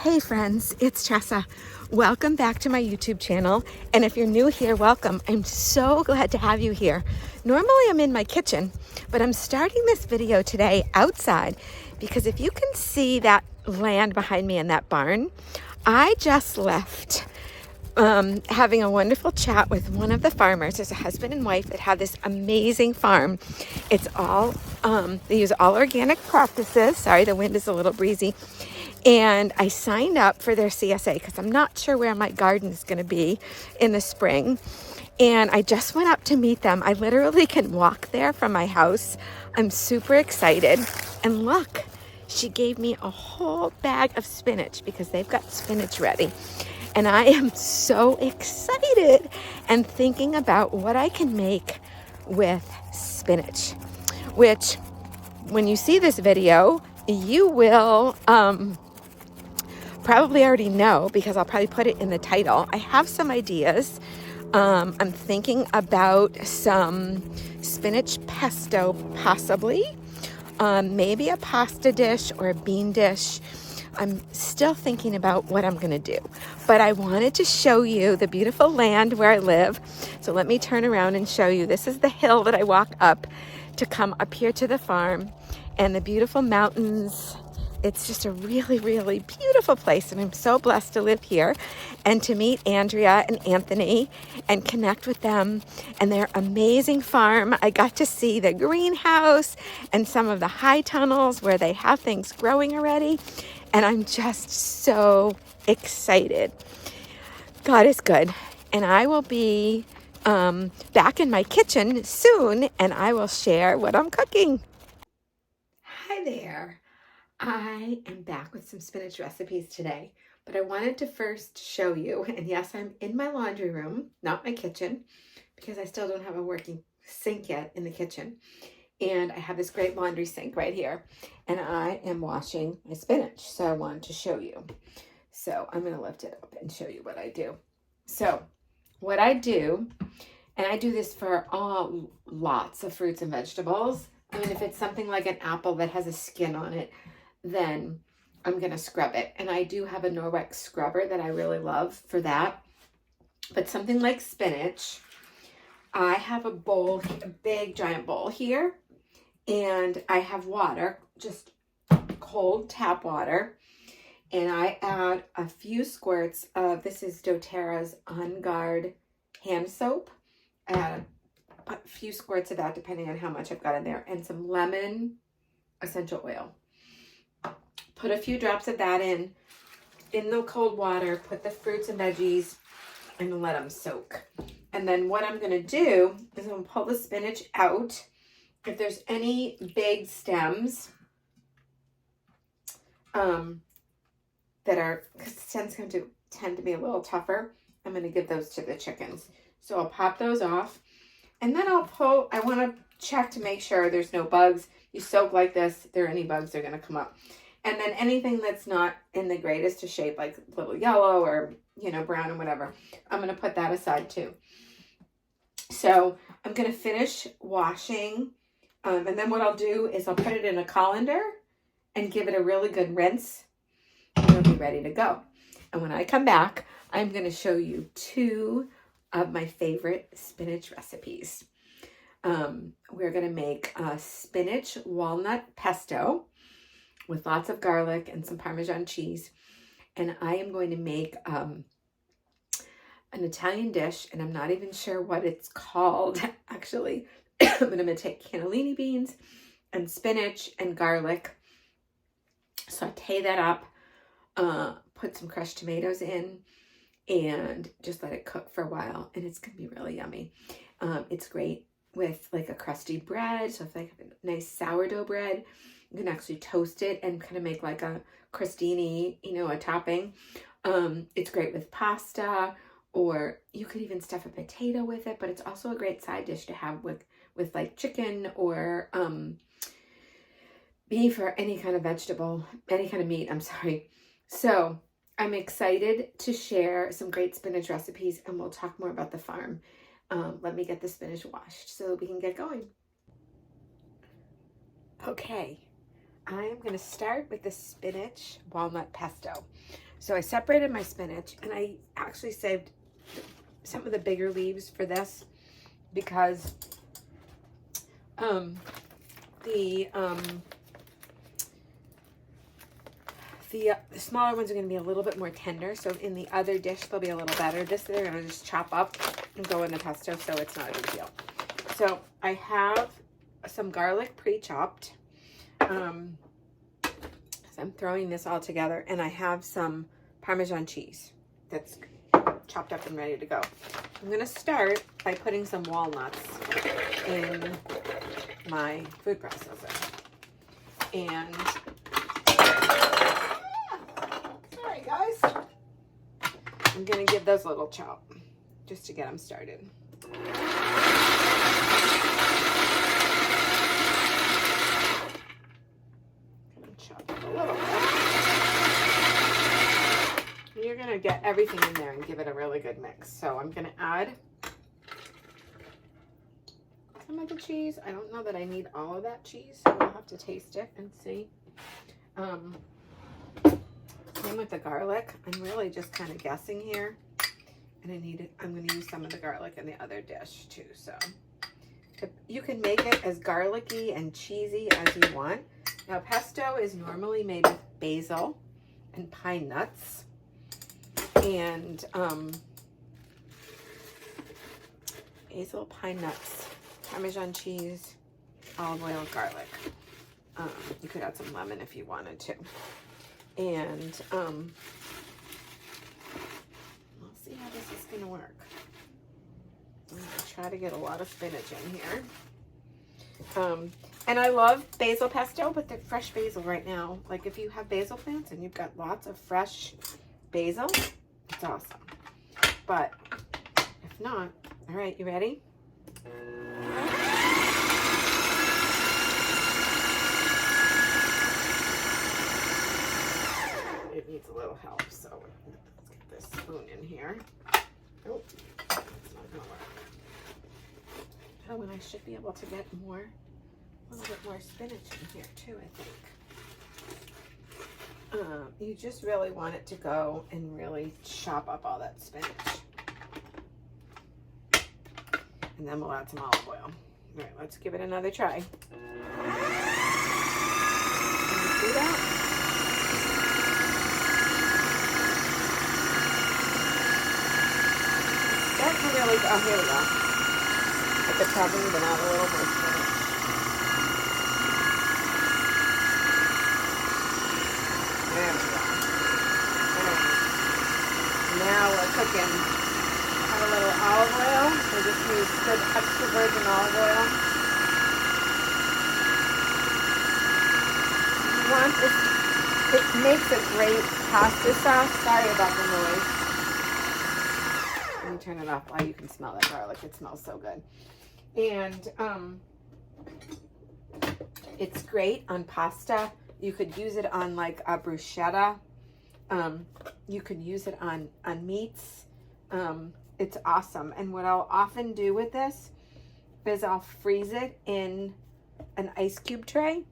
Hey friends, it's Tresa. Welcome back to my YouTube channel. And if you're new here, welcome. I'm so glad to have you here. Normally I'm in my kitchen, but I'm starting this video today outside because if you can see that land behind me in that barn, I just left having a wonderful chat with one of the farmers. There's a husband and wife that have this amazing farm. It's all, they use all organic practices. Sorry, the wind is a little breezy. And I signed up for their CSA because I'm not sure where my garden is going to be in the spring. And I just went up to meet them. I literally can walk there from my house. I'm super excited. And look, she gave me a whole bag of spinach because they've got spinach ready. And I am so excited and thinking about what I can make with spinach, which when you see this video, you will probably already know because I'll probably put it in the title. I have some ideas. I'm thinking about some spinach pesto, possibly, maybe a pasta dish or a bean dish. I'm still thinking about what I'm going to do, but I wanted to show you the beautiful land where I live. So let me turn around and show you. This is the hill that I walk up to come up here to the farm and the beautiful mountains. It's just a really, really beautiful place, and I'm so blessed to live here and to meet Andrea and Anthony and connect with them and their amazing farm. I got to see the greenhouse and some of the high tunnels where they have things growing already, and I'm just so excited. God is good, and I will be back in my kitchen soon, and I will share what I'm cooking. Hi there. I am back with some spinach recipes today, but I wanted to first show you, and yes, I'm in my laundry room, not my kitchen, because I still don't have a working sink yet in the kitchen. And I have this great laundry sink right here, and I am washing my spinach, so I wanted to show you. So I'm going to lift it up and show you what I do. So what I do, and I do this for lots of fruits and vegetables. I mean, if it's something like an apple that has a skin on it, then I'm going to scrub it. And I do have a Norwex scrubber that I really love for that. But something like spinach, I have a bowl, a big giant bowl here. And I have water, just cold tap water. And I add a few squirts of, this is dōTERRA's On Guard hand soap. I add a few squirts of that depending on how much I've got in there. And some lemon essential oil. Put a few drops of that in the cold water, put the fruits and veggies, and let them soak. And then what I'm going to do is I'm going to pull the spinach out. If there's any big stems that are, because stems tend to be a little tougher, I'm going to give those to the chickens. So I'll pop those off. And then I want to check to make sure there's no bugs. You soak like this, if there are any bugs, they're going to come up. And then anything that's not in the greatest of shape, like a little yellow or, brown or whatever, I'm going to put that aside too. So I'm going to finish washing. And then what I'll do is I'll put it in a colander and give it a really good rinse. And it'll be ready to go. And when I come back, I'm going to show you two of my favorite spinach recipes. We're going to make a spinach walnut pesto with lots of garlic and some Parmesan cheese. And I am going to make an Italian dish, and I'm not even sure what it's called, actually. But I'm going to take cannellini beans and spinach and garlic, saute that up, put some crushed tomatoes in, and just let it cook for a while. And it's going to be really yummy. It's great with like a crusty bread. So if I have a nice sourdough bread, you can actually toast it and kind of make like a crostini, a topping. It's great with pasta, or you could even stuff a potato with it, but it's also a great side dish to have with like chicken or beef or any kind of vegetable, any kind of meat, I'm sorry. So I'm excited to share some great spinach recipes, and we'll talk more about the farm. Let me get the spinach washed so we can get going. Okay. I'm going to start with the spinach walnut pesto. So I separated my spinach, and I actually saved some of the bigger leaves for this because the smaller ones are going to be a little bit more tender. So in the other dish, they'll be a little better. This they're going to just chop up and go in the pesto, so it's not a big deal. So I have some garlic pre-chopped. So I'm throwing this all together, and I have some Parmesan cheese that's chopped up and ready to go. I'm going to start by putting some walnuts in my food processor. And sorry guys, I'm going to give those a little chop just to get them started. You're going to get everything in there and give it a really good mix. So I'm going to add some of the cheese. I don't know that I need all of that cheese, so I'll have to taste it and see. Same with the garlic. I'm really just kind of guessing here. And I'm going to use some of the garlic in the other dish too. So you can make it as garlicky and cheesy as you want. Now pesto is normally made with basil and pine nuts. And basil, pine nuts, Parmesan cheese, olive oil, garlic. You could add some lemon if you wanted to. And we'll see how this is going to work. I'm going to try to get a lot of spinach in here. And I love basil pesto, but the fresh basil right now, like if you have basil plants and you've got lots of fresh basil, it's awesome. But if not, all right, you ready? It needs a little help, so let's get this spoon in here. Oh, it's not gonna work. Oh, and I should be able to get a little bit more spinach in here too, I think. You just really want it to go and really chop up all that spinach. And then we'll add some olive oil. All right, let's give it another try. Can you see that? It's starting to really, oh, here we go. I could probably even add a little more spinach. There we go. Now we're cooking. Add a little olive oil. We just use good extra virgin olive oil. You want this, it makes a great pasta sauce. Sorry about the noise. Let me turn it off while you can smell that garlic. It smells so good. And it's great on pasta. You could use it on like a bruschetta. You could use it on meats. It's awesome. And what I'll often do with this is I'll freeze it in an ice cube tray.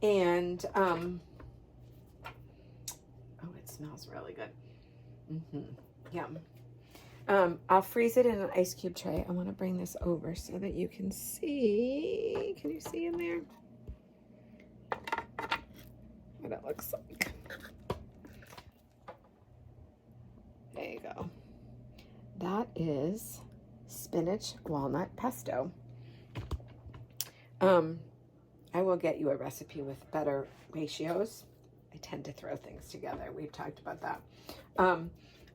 And, oh, it smells really good. Yum. I'll freeze it in an ice cube tray. I want to bring this over so that you can see. Can you see in there? What it looks like. There you go. That is spinach walnut pesto. I will get you a recipe with better ratios. I tend to throw things together. We've talked about that.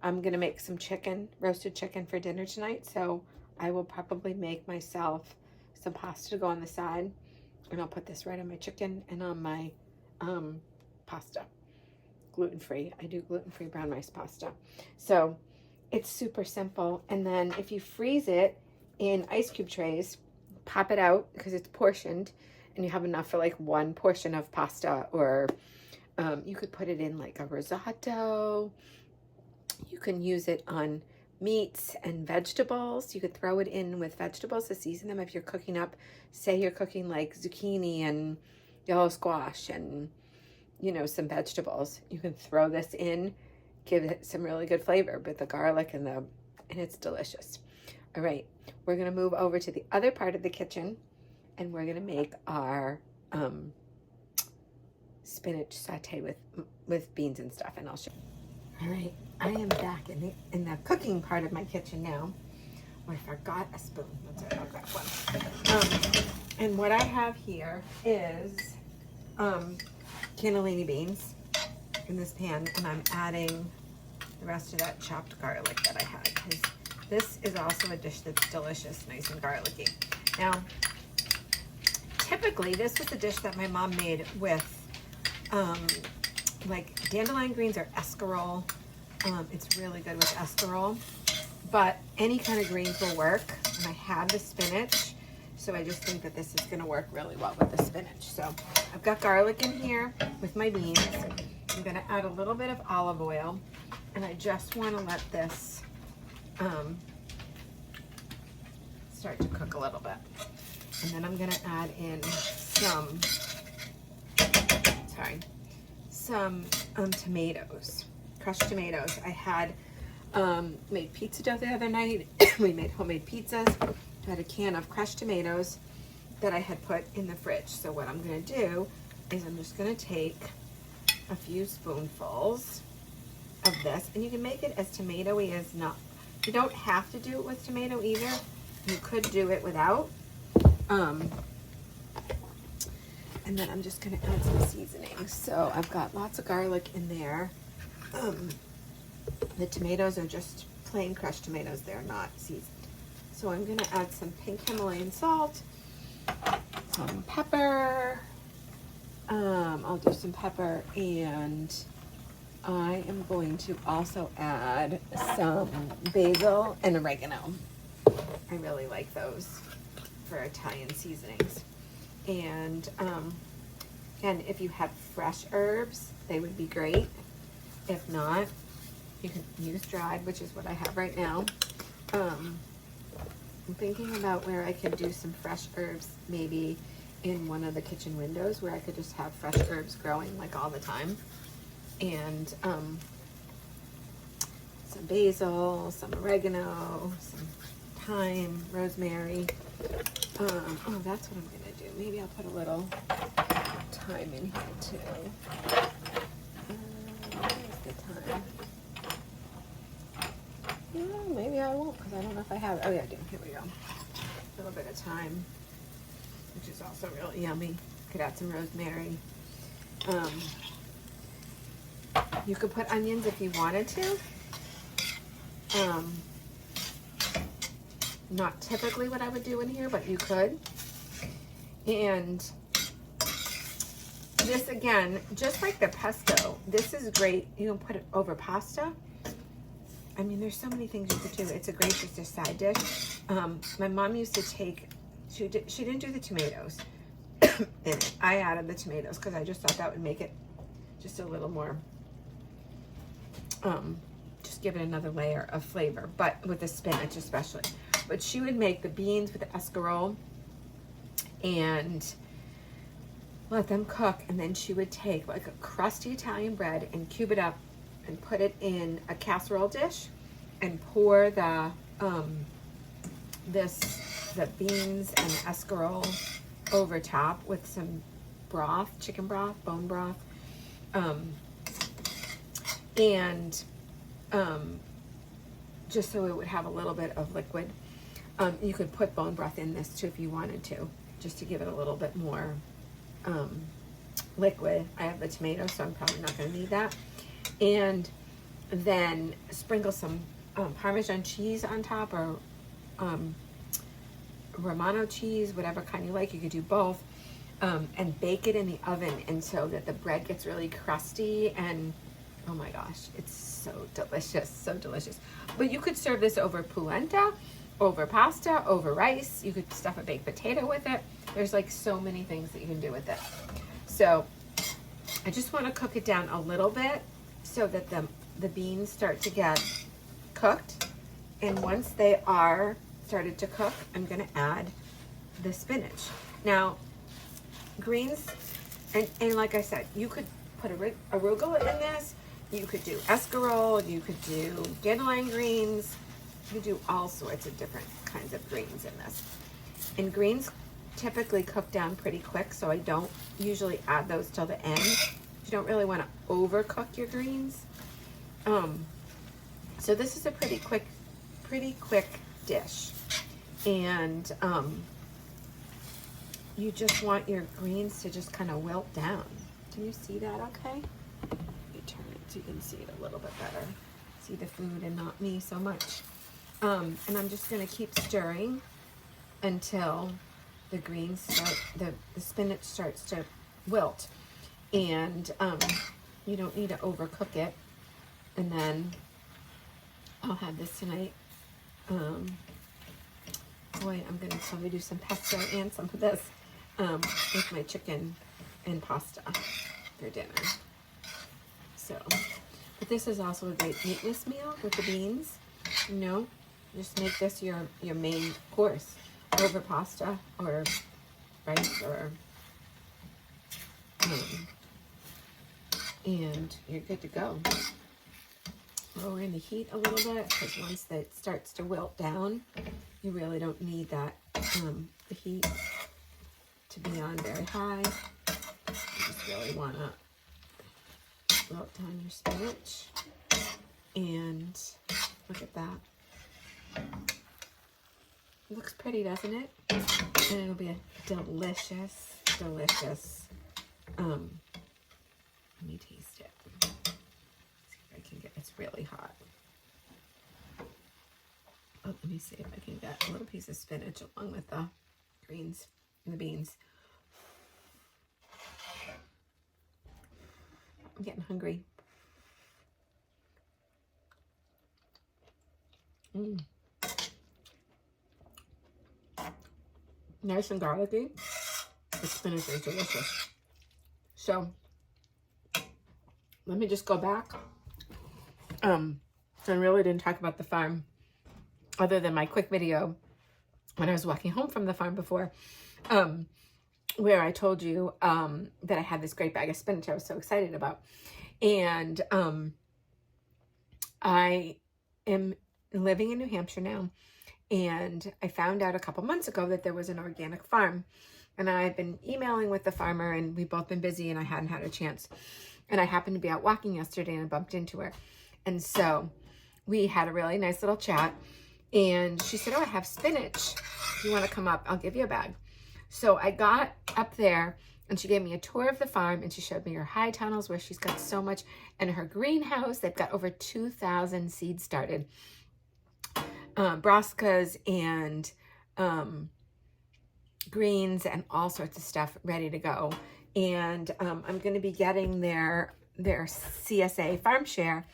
I'm gonna make some roasted chicken for dinner tonight, so I will probably make myself some pasta to go on the side, and I'll put this right on my chicken and on my pasta. Gluten-free. I do gluten-free brown rice pasta. So it's super simple. And then if you freeze it in ice cube trays, pop it out because it's portioned and you have enough for like one portion of pasta, or you could put it in like a risotto. You can use it on meats and vegetables. You could throw it in with vegetables to season them if you're cooking up, say you're cooking like zucchini and yellow squash and, you know, some vegetables. You can throw this in, give it some really good flavor with the garlic and it's delicious. All right, we're gonna move over to the other part of the kitchen and we're gonna make our spinach saute with beans and stuff, and I'll show you. All right, I am back in the cooking part of my kitchen now. Oh, I forgot a spoon. That's right, I'll grab one. And what I have here is cannellini beans in this pan, and I'm adding the rest of that chopped garlic that I had, because this is also a dish that's delicious, nice and garlicky. Now, typically this was a dish that my mom made with like dandelion greens or escarole. It's really good with escarole, but any kind of greens will work. And I have the spinach, so I just think that this is going to work really well with the spinach. So I've got garlic in here with my beans. I'm going to add a little bit of olive oil, and I just want to let this start to cook a little bit. And then I'm going to add in some tomatoes, crushed tomatoes. I had made pizza dough the other night. We made homemade pizzas. I had a can of crushed tomatoes that I had put in the fridge. So what I'm going to do is I'm just going to take a few spoonfuls of this, and you can make it as tomatoey as not. You don't have to do it with tomato either. You could do it without. And then I'm just going to add some seasoning. So I've got lots of garlic in there. The tomatoes are just plain crushed tomatoes. They're not seasoned. So I'm going to add some pink Himalayan salt, some pepper. I'll do some pepper, and I am going to also add some basil and oregano. I really like those for Italian seasonings. And if you have fresh herbs, they would be great. If not, you can use dried, which is what I have right now. I'm thinking about where I could do some fresh herbs, maybe in one of the kitchen windows where I could just have fresh herbs growing like all the time. And some basil, some oregano, some thyme, rosemary. Oh, that's what I'm gonna do. Maybe I'll put a little thyme in here too. Where's the thyme? No, maybe I won't, because I don't know if I have it. Oh yeah, I do. Here we go. A little bit of thyme, which is also really yummy. Could add some rosemary. You could put onions if you wanted to. Not typically what I would do in here, but you could. And this, again, just like the pesto, this is great. You can put it over pasta. I mean, there's so many things you could do. It's a great just a side dish. My mom used to take, she didn't do the tomatoes in it. I added the tomatoes because I just thought that would make it just a little more, just give it another layer of flavor, but with the spinach especially. But she would make the beans with the escarole and let them cook, and then she would take like a crusty Italian bread and cube it up and put it in a casserole dish and pour the beans and the escarole over top with some broth, chicken broth, bone broth, just so it would have a little bit of liquid. You could put bone broth in this too if you wanted to, just to give it a little bit more liquid. I have the tomatoes, so I'm probably not going to need that. And then sprinkle some Parmesan cheese on top, or Romano cheese, whatever kind you like. You could do both, and bake it in the oven, and so that the bread gets really crusty, and oh my gosh, it's so delicious, so delicious. But you could serve this over polenta, over pasta, over rice. You could stuff a baked potato with it. There's like so many things that you can do with it. So I just want to cook it down a little bit so that the beans start to get cooked. And once they are started to cook, I'm going to add the spinach. Now, greens And like I said, you could put arugula in this. You could do escarole. You could do dandelion greens. You could do all sorts of different kinds of greens in this. And greens typically cook down pretty quick, so I don't usually add those till the end. You don't really want to overcook your greens. So this is a pretty quick dish. And you just want your greens to just kind of wilt down. Can you see that okay? Let me turn it so you can see it a little bit better. See the food and not me so much. And I'm just going to keep stirring until the greens start, the spinach starts to wilt. And you don't need to overcook it. And then I'll have this tonight. Boy, I'm going to probably do some pesto and some of this with my chicken and pasta for dinner. So, but this is also a great meatless meal with the beans. You know, just make this your main course over pasta or rice or and you're good to go. Lower in the heat a little bit, because once that starts to wilt down, you really don't need that the heat to be on very high. You just really want to wilt down your spinach. And look at that. It looks pretty, doesn't it? And it'll be a delicious, delicious. Let me taste it. See if I can get. It's really hot. Oh, let me see if I can get a little piece of spinach along with the greens and the beans. I'm getting hungry. Nice and garlicky. The spinach is delicious. So let me just go back. So I really didn't talk about the farm other than my quick video when I was walking home from the farm before, where I told you that I had this great bag of spinach I was so excited about. And I am living in New Hampshire now, and I found out a couple months ago that there was an organic farm, and I've been emailing with the farmer, and we've both been busy, and I hadn't had a chance. And I happened to be out walking yesterday, and I bumped into her, and so we had a really nice little chat. And she said, "Oh, I have spinach. If you want to come up, I'll give you a bag." So I got up there, and she gave me a tour of the farm, and she showed me her high tunnels where she's got so much, and her greenhouse. They've got over 2,000 seeds started, brassicas and greens and all sorts of stuff ready to go. And I'm going to be getting their CSA farm share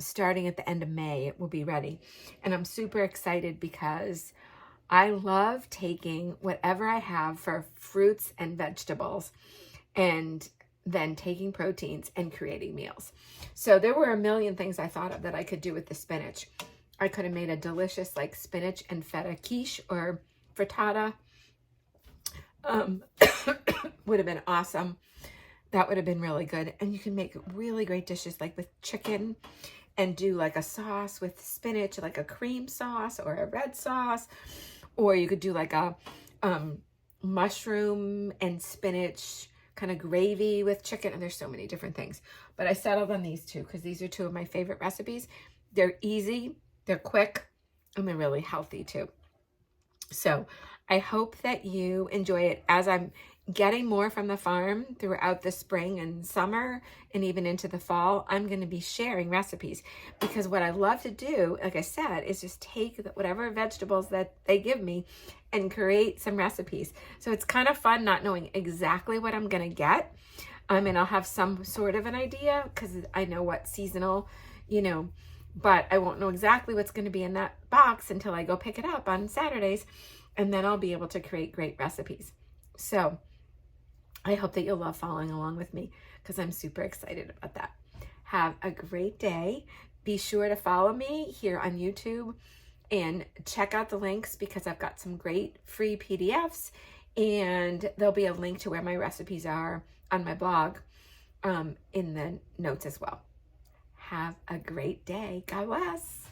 starting at the end of May. It will be ready. And I'm super excited because I love taking whatever I have for fruits and vegetables and then taking proteins and creating meals. So there were a million things I thought of that I could do with the spinach. I could have made a delicious like spinach and feta quiche or frittata. Would have been awesome. That would have been really good. And you can make really great dishes like with chicken and do like a sauce with spinach, like a cream sauce or a red sauce. Or you could do like a mushroom and spinach kind of gravy with chicken. And there's so many different things. But I settled on these two because these are two of my favorite recipes. They're easy, they're quick, and they're really healthy too. So I hope that you enjoy it as I'm getting more from the farm throughout the spring and summer and even into the fall. I'm going to be sharing recipes because what I love to do, like I said, is just take whatever vegetables that they give me and create some recipes. So it's kind of fun not knowing exactly what I'm going to get. And I'll have some sort of an idea because I know what's seasonal, you know, but I won't know exactly what's going to be in that box until I go pick it up on Saturdays. And then I'll be able to create great recipes. So I hope that you'll love following along with me because I'm super excited about that. Have a great day. Be sure to follow me here on YouTube and check out the links because I've got some great free PDFs And there'll be a link to where my recipes are on my blog in the notes as well. Have a great day. God bless.